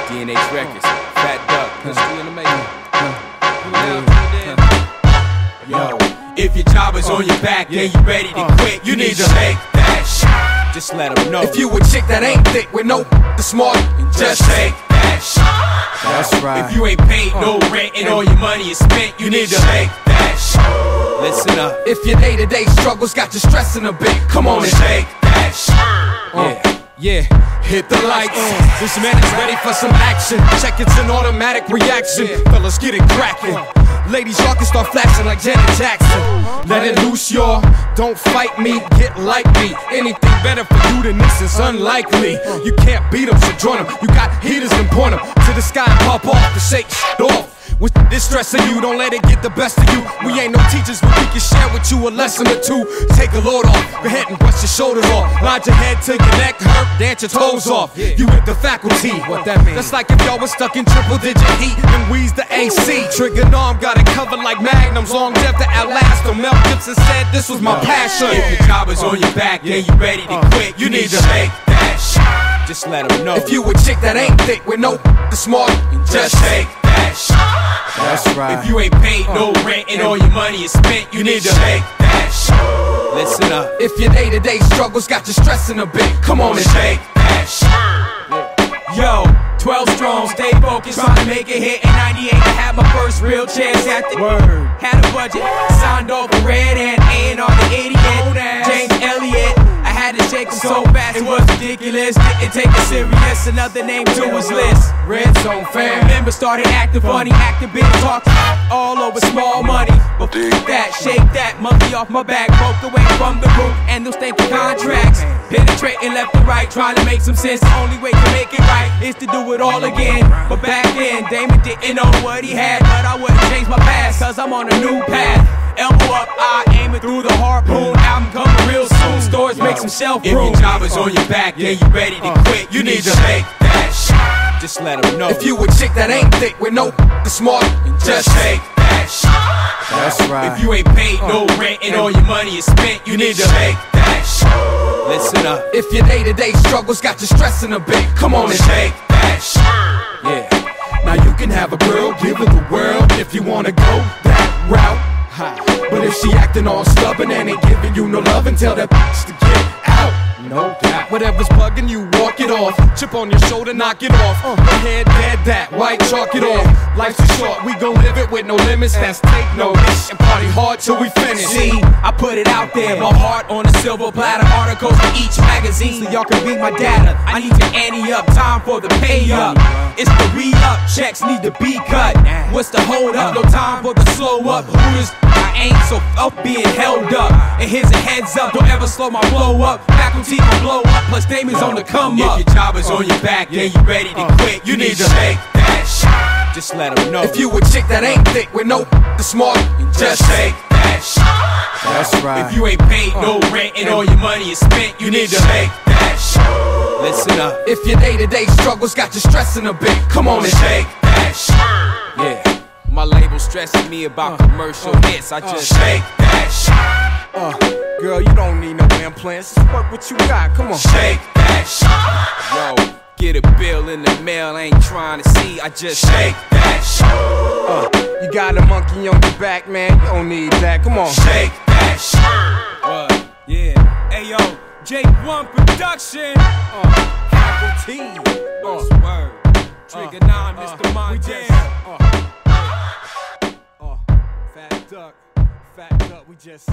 DNH Records, Fat Duck, history in the making. Yo, if your job is on your back and you ready to quit, you need to shake that shit. Just let them know. If you a chick that ain't thick with no smart, just shake that shit. That's right. If you ain't paid no rent and all your money is spent, you need to shake that shit. Listen up. If your day-to-day struggles got you stressing a bit, come on and shake that shit. Yeah. Hit the lights. This man is ready for some action. Check it's an automatic reaction. Fellas, get it cracking. Ladies, y'all can start flashing like Janet Jackson. Let it loose, y'all. Don't fight me, get like me. Anything better for you than this is unlikely. You can't beat them, so join them. You got heaters, then point them to the sky and pop off to shake shit off. With this stressing you, don't let it get the best of you. We ain't no teachers, but we can share with you a lesson or two. Take a load off, go ahead and brush your shoulders off. Nod your head till your neck hurt, dance your toes off. You with the faculty, what that mean? That's like if y'all was stuck in triple-digit heat and wheeze the AC. Trigger arm got it covered like magnums, long depth to outlast them. Mel Gibson said this was my passion. If your job is on your back and you ready to quit, you need to shake that shit. Just let them know. If you a chick that ain't thick with no smart, just shake that shit. That's right. If you ain't paid no rent and all your money is spent, you need to shake that shit. Listen up. If your day-to-day struggles got you stressing a bit, come on and shake that shit. Yo, 12 strong, stay focused, trying to make it hit. In 98, I had my first real chance at the word. Had a budget, signed off for Red and A&R the idiot, James Elliott. I had to shake him so fast, it was ridiculous. Didn't take it serious, another name to his list. Red Zone fam. Members started acting funny, acting big, talking all over small money. But that, shake that, monkey off my back, broke away from the root and those stinking contracts. Penetrating left and right, trying to make some sense. The only way to make it right is to do it all again. But back then, Damon didn't know what he had, but I wouldn't change my past, cause I'm on a new path. Elbow up, I aiming through the harpoon. Album coming real soon, stores make some shelf room. If your job is on your back and you ready to quit, you need to shake that shit. Just let them know. If you a chick that ain't thick with no smart, just shake that shit. That's right. If you ain't paid no rent and all your money is spent, you need to shake that shit. Listen up. If your day-to-day struggles got you stressing a bit, come on and shake that shit. Yeah. Now you can have a girl, give her the world if you wanna go that route. But if she acting all stubborn and ain't giving you no love, and tell that bitch to get out. No doubt. Whatever's bugging you, walk it off. Chip on your shoulder, knock it off. Go ahead, dead that, white chalk it off. Life's too short, we gon' live it with no limits. That's take notice and party hard till we finish. See, I put it out there, my heart on a silver platter. Articles for each magazine, so y'all can read my data. I need to ante up, time for the pay up. It's the re-up, checks need to be cut. What's the hold up? No time for the slow up. Who is I ain't so up being held up. And here's a heads up, don't ever slow my blow up. Faculty can blow up, plus Damon's on the come up. If your job is on your back and you ready to quit, you need to shake that shit. Just let them know. If you a chick that ain't thick with no smart, just shake that shit. That's right. If you ain't paid no rent and all your money is spent, you need to shake that shit. Listen up. If your day-to-day struggles got you stressing a bit, come on and shake that shit. Yeah. My label stressing me about commercial hits, I just shake that shit. Girl, you don't need no implants, just work what you got, come on. Shake that shit. Yo, get a bill in the mail, ain't trying to see, I just shake that shit. You got a monkey on your back, man, you don't need that, come on. Shake that shit. Yeah, hey yo, J1 Production. Faculty. Word. Trigger 9, Mr. Montana. Fat duck, we just